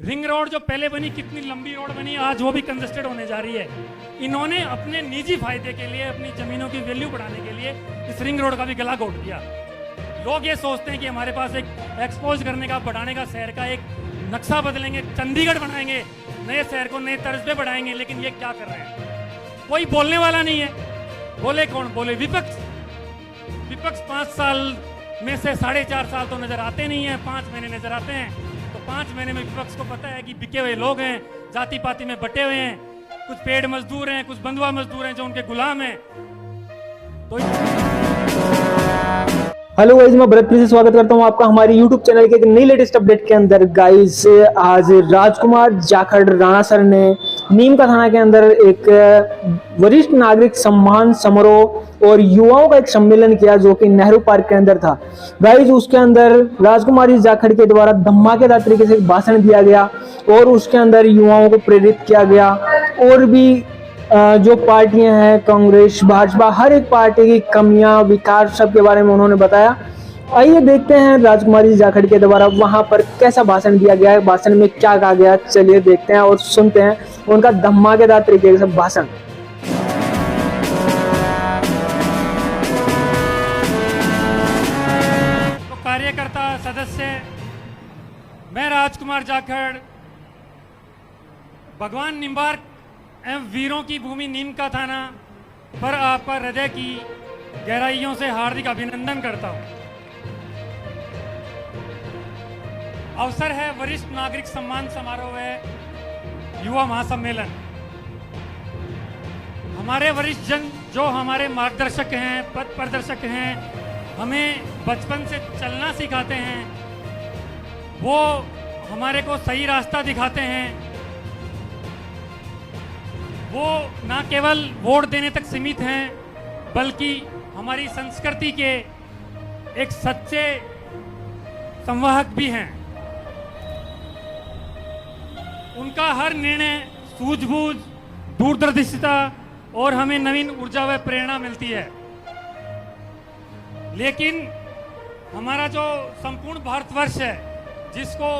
Ring road जो पहले बनी, कितनी लंबी रोड बनी, आज वो भी कंजेस्टेड होने जा रही है। इन्होंने अपने निजी फायदे के लिए, अपनी जमीनों की वैल्यू बढ़ाने के लिए इस रिंग रोड का भी गला घोट दिया। लोग ये सोचते हैं कि हमारे पास एक एक्सपोज करने का, बढ़ाने का, शहर का एक नक्शा बदलेंगे, चंडीगढ़ बनाएंगे, नए शहर को नए तर्ज पे बढ़ाएंगे, लेकिन ये क्या कर रहे हैं? कोई बोलने वाला नहीं है। बोले कौन? बोले विपक्ष। विपक्ष 5 साल में से 4.5 साल तो नजर आते नहीं है, 5 महीने नजर आते हैं। तो 5 महीने में विपक्ष को पता है कि बिके हुए लोग हैं, जाति पाति में बटे हुए हैं, कुछ पेड़ मजदूर हैं, कुछ बंधुआ मजदूर हैं जो उनके गुलाम हैं। तो हेलो गाइस, मैं भरत से स्वागत करता हूं आपका हमारी YouTube चैनल के एक नई लेटेस्ट अपडेट के अंदर। गाइस, आज राजकुमार जाखड़ राणा सर ने नीम का थाना के अंदर एक वरिष्ठ नागरिक सम्मान समारोह और युवाओं का एक सम्मेलन किया जो कि नेहरू पार्क के अंदर था। गाइस, उसके अंदर राजकुमार जाखड़ के द्वारा धमाकेदार तरीके से भाषण दिया गया और उसके अंदर युवाओं को प्रेरित किया गया। और भी जो पार्टियां हैं, कांग्रेस, भाजपा, हर एक पार्टी की कमियां, विकास, सब के बारे में उन्होंने बताया। आइए देखते हैं राजकुमारी जाखड़ के द्वारा वहां पर कैसा भाषण दिया गया है, भाषण में क्या कहा गया। चलिए देखते हैं और सुनते हैं उनका धमाकेदार तरीके से भाषण। तो कार्यकर्ता सदस्य, मैं राजकुमार जाखड़ भगवान निम्बार्क एवं वीरों की भूमि नीम का थाना पर आपका हृदय की गहराइयों से हार्दिक अभिनंदन करता हूं। अवसर है वरिष्ठ नागरिक सम्मान समारोह है, युवा महासम्मेलन। हमारे वरिष्ठ जन जो हमारे मार्गदर्शक हैं, पथ प्रदर्शक हैं, हमें बचपन से चलना सिखाते हैं, वो हमारे को सही रास्ता दिखाते हैं। वो ना केवल वोट देने तक सीमित हैं, बल्कि हमारी संस्कृति के एक सच्चे संवाहक भी हैं। उनका हर निर्णय सूझबूझ, दूरदर्शिता और हमें नवीन ऊर्जा व प्रेरणा मिलती है। लेकिन हमारा जो संपूर्ण भारतवर्ष है, जिसको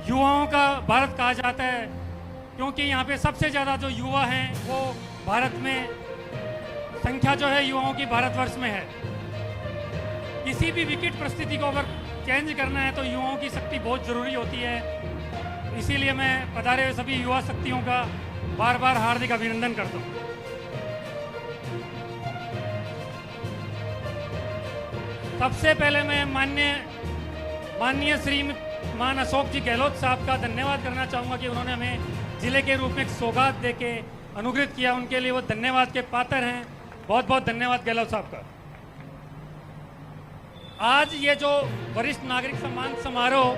युवाओं का भारत कहा जाता है, क्योंकि यहाँ पे सबसे ज़्यादा जो युवा हैं वो भारत में, संख्या जो है युवाओं की भारतवर्ष में है। किसी भी विकट परिस्थिति को अगर चेंज करना है तो युवाओं की शक्ति बहुत ज़रूरी होती है। इसीलिए मैं पधारे हुए सभी युवा शक्तियों का बार बार हार्दिक अभिनंदन करता हूँ। सबसे पहले मैं माननीय श्रीमान अशोक जी गहलोत साहब का धन्यवाद करना चाहूँगा कि उन्होंने हमें जिले के रूप में एक सौगात देके अनुग्रहित किया। उनके लिए वो धन्यवाद के पात्र हैं। बहुत बहुत धन्यवाद गहलोत साहब का। आज ये जो वरिष्ठ नागरिक सम्मान समारोह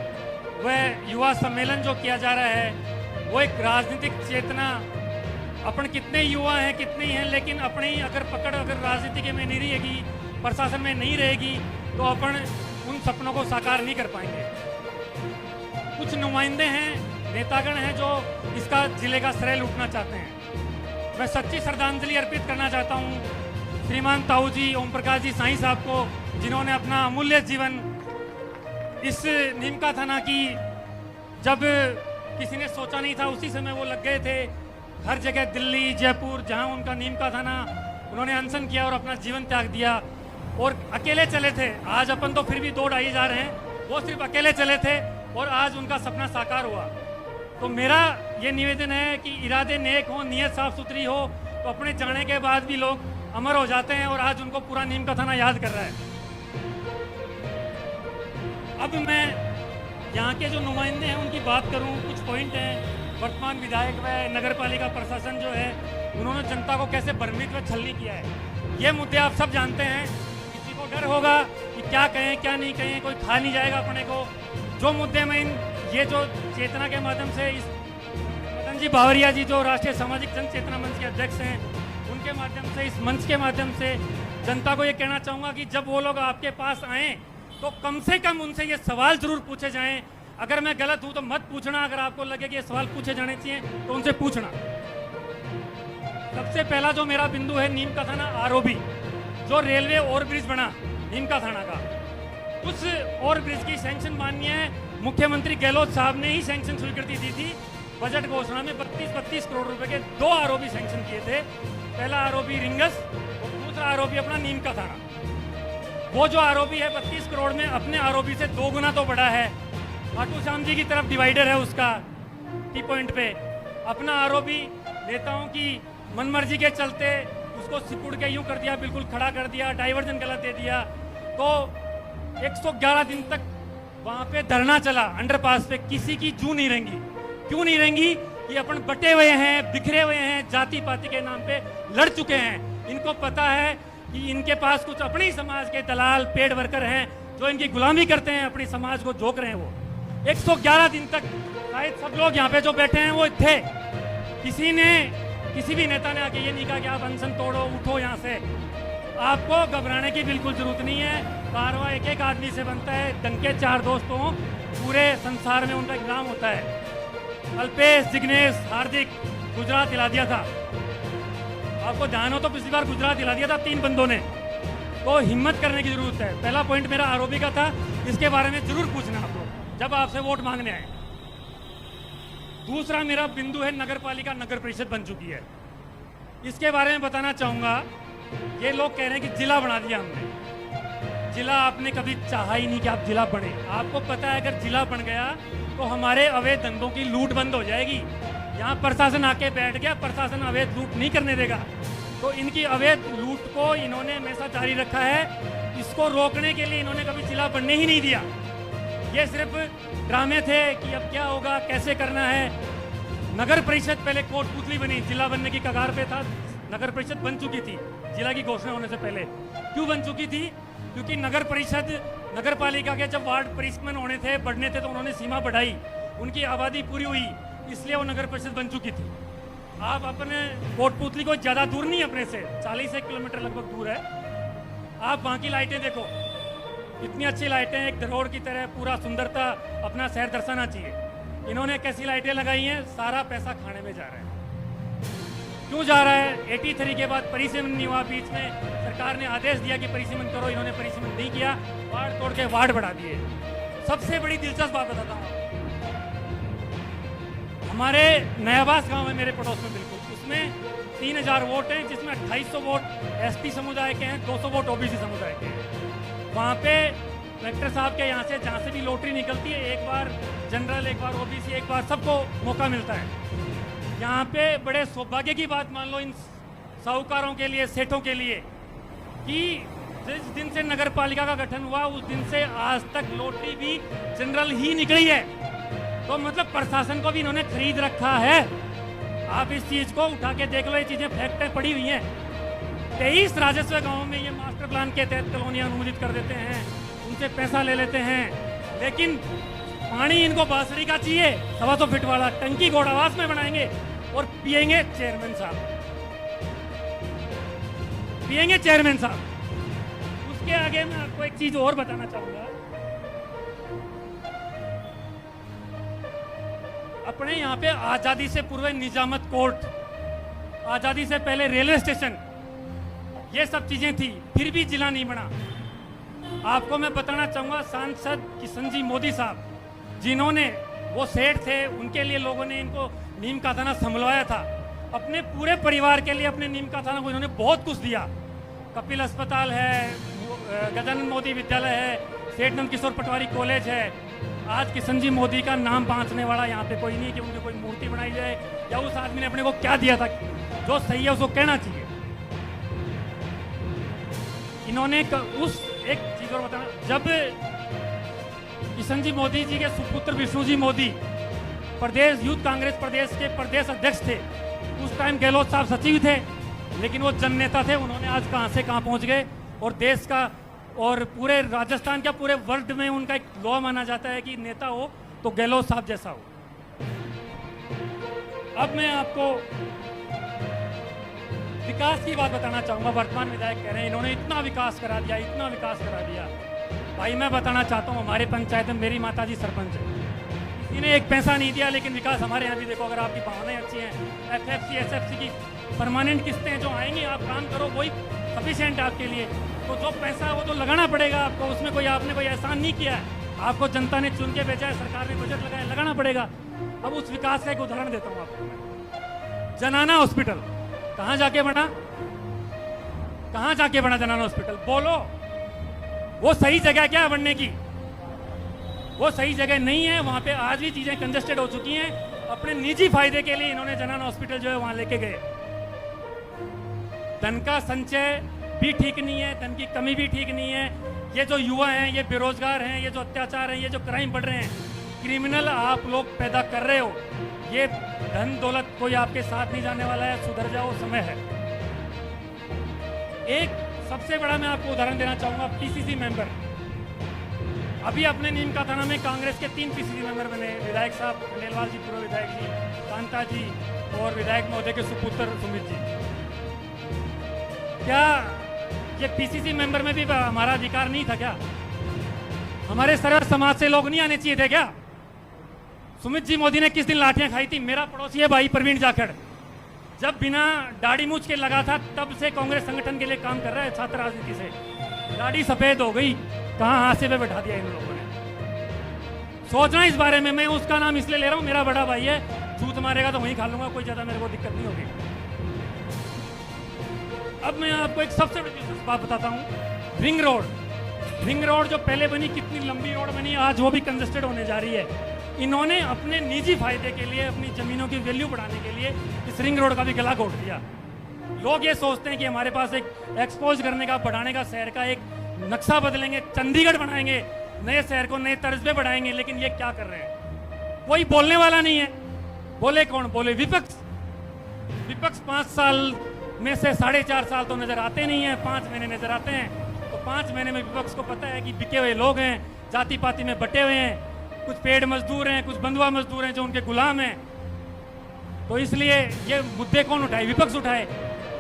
व युवा सम्मेलन जो किया जा रहा है, वो एक राजनीतिक चेतना, अपन कितने युवा हैं, कितने ही हैं, लेकिन अपनी अगर पकड़ अगर राजनीति में नहीं रहेगी, प्रशासन में नहीं रहेगी, तो अपन उन सपनों को साकार नहीं कर पाएंगे। कुछ नुमाइंदे हैं, नेतागण हैं जो इसका जिले का श्रेय लूटना चाहते हैं। मैं सच्ची श्रद्धांजलि अर्पित करना चाहता हूं श्रीमान ताऊ जी, ओम प्रकाश जी साईं साहब को, जिन्होंने अपना अमूल्य जीवन इस नीम का थाना की, जब किसी ने सोचा नहीं था उसी समय वो लग गए थे। हर जगह दिल्ली, जयपुर, जहां उनका नीम का थाना, उन्होंने अनशन किया और अपना जीवन त्याग दिया और अकेले चले थे। आज अपन तो फिर भी दौड़ आए जा रहे हैं, वो सिर्फ अकेले चले थे और आज उनका सपना साकार हुआ। तो मेरा ये निवेदन है कि इरादे नेक हो, नीयत साफ सुथरी हो, तो अपने जाने के बाद भी लोग अमर हो जाते हैं और आज उनको पूरा नीम का थाना याद कर रहा है। अब मैं यहाँ के जो नुमाइंदे हैं उनकी बात करूँ, कुछ पॉइंट हैं। वर्तमान विधायक व नगर पालिका प्रशासन जो है, उन्होंने जनता को कैसे भ्रमित व छलनी किया है, ये मुद्दे आप सब जानते हैं। किसी को डर होगा कि क्या कहें क्या नहीं कहें, कोई खा नहीं जाएगा अपने को। जो मुद्दे में ये जो चेतना के माध्यम से इस मदन जी बावरिया जी जो राष्ट्रीय सामाजिक जन चेतना मंच के अध्यक्ष हैं, उनके माध्यम से, इस मंच के माध्यम से जनता को ये कहना चाहूँगा कि जब वो लोग आपके पास आएँ तो कम से कम उनसे ये सवाल जरूर पूछे जाएं। अगर मैं गलत हूँ तो मत पूछना, अगर आपको लगे कि ये सवाल पूछे जाने चाहिए तो उनसे पूछना। सबसे पहला जो मेरा बिंदु है नीम का थाना आरओबी, जो रेलवे ओवरब्रिज बना नीम का थाना का, उस ओवरब्रिज की सैंक्शन मान्य है मुख्यमंत्री गहलोत साहब ने ही सैंक्शन स्वीकृति दी थी। बजट घोषणा में 32 करोड़ रुपए के 2 आरओबी सैंक्शन किए थे। पहला आरओबी रिंगस और दूसरा आरओबी अपना नीम का थाना। वो जो आरओबी है 32 करोड़ में अपने आरओबी से 2 गुना तो बड़ा है। खाटू श्याम जी की तरफ डिवाइडर है उसका टी पॉइंट पे। अपना आरओबी नेताओं की मनमर्जी के चलते उसको सिकुड़ के यूं कर दिया, बिल्कुल खड़ा कर दिया, डाइवर्जन गलत दे दिया। तो 111 दिन तक वहां पे धरना चला अंडरपास पे, किसी की जू नहीं रहेंगी। क्यों नहीं रहेंगी? कि अपन बटे हुए हैं, बिखरे हुए हैं, जाति पाति के नाम पे लड़ चुके हैं। इनको पता है कि इनके पास कुछ अपनी समाज के दलाल पेड वर्कर हैं जो इनकी गुलामी करते हैं, अपनी समाज को जोक रहे हैं। वो 111 दिन तक शायद सब लोग यहाँ पे जो बैठे हैं वो थे। किसी भी नेता ने आके ये नहीं कहा कि आप अनशन तोड़ो, उठो यहाँ से। आपको घबराने की बिल्कुल जरूरत नहीं है। कारवा एक एक आदमी से बनता है। डंके 4 दोस्तों पूरे संसार में उनका एक नाम होता है। अल्पेश, जिग्नेश, हार्दिक गुजरात दिला दिया था। आपको ध्यान हो तो पिछली बार गुजरात दिला दिया था 3 बंदों ने। तो हिम्मत करने की जरूरत है। पहला पॉइंट मेरा आरओबी का था, इसके बारे में जरूर पूछना आप लोग जब आपसे वोट मांगने आए। दूसरा मेरा बिंदु है नगर पालिका नगर परिषद बन चुकी है। इसके बारे में बताना चाहूंगा। ये लोग कह रहे हैं कि जिला बना दिया हमने। जिला आपने कभी चाहा ही नहीं कि आप जिला बने। आपको पता है अगर जिला बन गया तो हमारे अवैध धंधों की लूट बंद हो जाएगी। यहाँ प्रशासन आके बैठ गया, प्रशासन अवैध लूट नहीं करने देगा। तो इनकी अवैध लूट को इन्होंने हमेशा जारी रखा है। इसको रोकने के लिए इन्होंने कभी जिला बनने ही नहीं दिया। ये सिर्फ ड्रामे थे कि अब क्या होगा, कैसे करना है। नगर परिषद पहले कोटपुतली बनी, जिला बनने की कगार पे था। नगर परिषद बन चुकी थी जिला की घोषणा होने से पहले। क्यों बन चुकी थी? क्योंकि नगर परिषद, नगर पालिका के जब वार्ड परिष्करण होने थे, बढ़ने थे, तो उन्होंने सीमा बढ़ाई, उनकी आबादी पूरी हुई, इसलिए वो नगर परिषद बन चुकी थी। आप अपने कोटपुतली को ज़्यादा दूर नहीं, अपने से 40 किलोमीटर लगभग दूर है। आप वहाँ की लाइटें देखो, इतनी अच्छी लाइटें, एक धरोहर की तरह पूरा सुंदरता अपना शहर दर्शाना चाहिए। इन्होंने कैसी लाइटें लगाई हैं? सारा पैसा खाने में जा रहा है। क्यों जा रहा है? 83 के बाद परिसीमन नहीं हुआ। बीच में सरकार ने आदेश दिया कि परिसीमन करो, इन्होंने परिसीमन नहीं किया, वार्ड तोड़ के वार्ड बढ़ा दिए। सबसे बड़ी दिलचस्प बात बताता हूँ, हमारे नयाबास गांव है मेरे पड़ोस में बिल्कुल, उसमें 3000 वोट हैं, जिसमें 2800 वोट एसटी समुदाय के हैं, 200 वोट ओबीसी समुदाय के हैं। वहाँ पे कलेक्टर साहब के यहाँ से जहाँ से भी लॉटरी निकलती है, एक बार जनरल, एक बार ओबीसी, एक बार सबको मौका मिलता है। यहाँ पे बड़े सौभाग्य की बात मान लो इन साहूकारों के लिए, सेठों के लिए, कि जिस दिन से नगर पालिका का गठन हुआ उस दिन से आज तक लॉटरी भी जनरल ही निकली है। तो मतलब प्रशासन को भी इन्होंने खरीद रखा है। आप इस चीज को उठा के देख लो, ये चीजें फैक्ट पड़ी हुई हैं। 23 राजस्व गांवों में ये मास्टर प्लान के तहत कॉलोनियां अनुमोदित कर देते हैं, उनसे पैसा ले लेते हैं, लेकिन पानी इनको बांसुरी का चाहिए, 125 फीट वाला टंकी घोड़ावास में बनाएंगे और पिएंगे चेयरमैन साहब, पिएंगे चेयरमैन साहब। उसके आगे मैं आपको एक चीज और बताना चाहूंगा। अपने यहाँ पे आजादी से पूर्व निजामत कोर्ट, आजादी से पहले रेलवे स्टेशन, ये सब चीजें थी, फिर भी जिला नहीं बना। आपको मैं बताना चाहूंगा, सांसद किशन जी मोदी साहब, जिन्होंने, वो सेठ थे, उनके लिए लोगों ने इनको नीम का थाना संभलवाया था। अपने पूरे परिवार के लिए अपने नीम का थाना को इन्होंने बहुत कुछ दिया। कपिल अस्पताल है, गजानन मोदी विद्यालय है, सेठ नंद किशोर पटवारी कॉलेज है। आज किशन जी मोदी का नाम बांचने वाला यहाँ पे कोई नहीं कि उनकी कोई मूर्ति बनाई जाए या उस आदमी ने अपने को क्या दिया था। जो सही है उसको कहना चाहिए। इन्होंने उस एक चीज और बताना, जब किशन जी मोदी जी के सुपुत्र विष्णु जी मोदी प्रदेश यूथ कांग्रेस प्रदेश के प्रदेश अध्यक्ष थे, उस टाइम गहलोत साहब सचिव थे, लेकिन वो जन नेता थे। उन्होंने आज कहां से कहां पहुंच गए, और देश का और पूरे राजस्थान का, पूरे वर्ल्ड में उनका एक लॉ माना जाता है कि नेता हो तो गहलोत साहब जैसा हो। अब मैं आपको विकास की बात बताना चाहूंगा। वर्तमान विधायक कह रहे हैं इन्होंने इतना विकास करा दिया, इतना विकास करा दिया। भाई मैं बताना चाहता हूँ, हमारे पंचायत में मेरी माताजी सरपंच है, किसी ने एक पैसा नहीं दिया, लेकिन विकास हमारे यहाँ भी देखो। अगर आपकी भावनाएं अच्छी हैं, FFC SFC की परमानेंट किस्तें जो आएंगी, आप काम करो, वही सफिशिएंट आपके लिए। तो जो पैसा है वो तो लगाना पड़ेगा आपको, उसमें कोई आपने कोई एहसान नहीं किया है। आपको जनता ने चुन के भेजा है, सरकार ने बजट लगाया, लगाना पड़ेगा। अब उस विकास का एक उदाहरण देता हूं आपको मैं। जनाना हॉस्पिटल कहां जाके बना? कहां जाके बना जनाना हॉस्पिटल? बोलो। वो सही जगह क्या है बनने की? वो सही जगह नहीं है। वहां पे आज भी चीजें कंजेस्टेड हो चुकी हैं। अपने निजी फायदे के लिए इन्होंने जनाना हॉस्पिटल जो है वहां लेके गए। धन का संचय भी ठीक नहीं है, धन की कमी भी ठीक नहीं है। ये जो युवा हैं, ये बेरोजगार हैं, ये जो अत्याचार हैं, ये जो क्राइम बढ़ रहे हैं, क्रिमिनल आप लोग पैदा कर रहे हो। ये धन दौलत कोई आपके साथ नहीं जाने वाला है। सुधर जाओ, समय है। एक सबसे बड़ा मैं आपको उदाहरण देना चाहूंगा, पीसीसी मेंबर। अभी अपने नीम का थाना में कांग्रेस के 3 पीसीसी मेंबर बने। विधायक साहब खंडेलवाल जी, पूर्व विधायक जी, कांता जी और विधायक महोदय के सुपुत्र सुमित जी। क्या ये पीसीसी मेंबर में भी हमारा अधिकार नहीं था क्या? हमारे सर्व समाज से लोग नहीं आने चाहिए थे क्या? सुमित जी मोदी ने किस दिन लाठियां खाई थी? मेरा पड़ोसी है भाई प्रवीण जाखड़, जब बिना दाढ़ी मूछ के लगा था तब से कांग्रेस संगठन के लिए काम कर रहा है। छात्र राजनीति से दाढ़ी सफेद हो गई, कहां हाथे पे बैठा दिया इन लोगों ने। सोचना इस बारे में। मैं उसका नाम इसलिए ले रहा हूं, मेरा बड़ा भाई है, झूठ मारेगा तो वहीं खा लूंगा, कोई ज्यादा मेरे को दिक्कत नहीं होगी। अब मैं आपको एक सबसे बड़ी बात बताता हूं। रिंग रोड जो पहले बनी, कितनी लंबी रोड बनी, आज वो भी कंजेस्टेड होने जा रही है। इन्होंने अपने निजी फायदे के लिए, अपनी जमीनों की वैल्यू बढ़ाने के लिए इस रिंग रोड का भी गला घोट दिया। लोग ये सोचते हैं कि हमारे पास एक एक्सपोज करने का, बढ़ाने का, शहर का एक नक्शा बदलेंगे, चंडीगढ़ बनाएंगे, नए शहर को नए तर्ज पे बढ़ाएंगे। लेकिन ये क्या कर रहे हैं? कोई बोलने वाला नहीं है। बोले कौन? बोले विपक्ष। 5 साल में से 4.5 साल तो नजर आते नहीं है, 5 महीने नजर आते हैं। तो 5 महीने में विपक्ष को पता है कि बिके हुए लोग हैं, जाति पाति में बटे हुए हैं, कुछ पेड़ मजदूर हैं, कुछ बंधुआ मजदूर हैं जो उनके गुलाम हैं। तो इसलिए ये मुद्दे कौन उठाए? विपक्ष उठाए।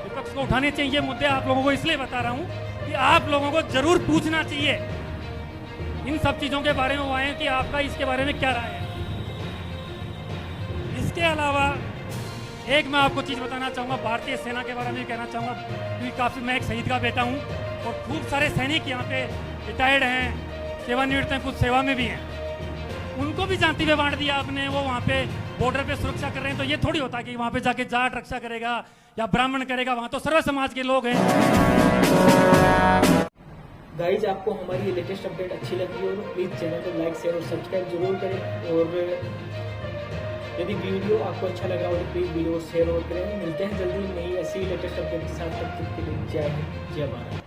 विपक्ष को उठाने चाहिए ये मुद्दे। आप लोगों को इसलिए बता रहा हूं कि आप लोगों को जरूर पूछना चाहिए इन सब चीजों के बारे में। वो आए कि आपका इसके बारे में क्या राय है। इसके अलावा एक मैं आपको चीज बताना चाहूंगा, भारतीय सेना के बारे में कहना चाहूंगा, क्योंकि काफी मैं एक शहीद का बेटा हूं और खूब सारे सैनिक यहाँ पे रिटायर्ड हैं, सेवानिवृत्त हैं, कुछ सेवा में भी हैं। उनको भी जाति पे बांट दिया आपने। वो वहाँ पे बॉर्डर पे सुरक्षा कर रहे हैं। तो ये थोड़ी होता कि वहाँ पे जाके जाट रक्षा करेगा या ब्राह्मण करेगा। वहाँ तो सर्व समाज के लोग हैं। गाइज, आपको हमारी ये लेटेस्ट अपडेट अच्छी लगी हो तो प्लीज़ चैनल को लाइक, शेयर और सब्सक्राइब जरूर करें। और यदि वीडियो आपको अच्छा लगा हो तो प्लीज़ वीडियो को शेयर और करें। मिलते हैं जल्दी नई ऐसी लेटेस्ट अपडेट के साथ। तब तक के लिए जय हिंद, जय भारत।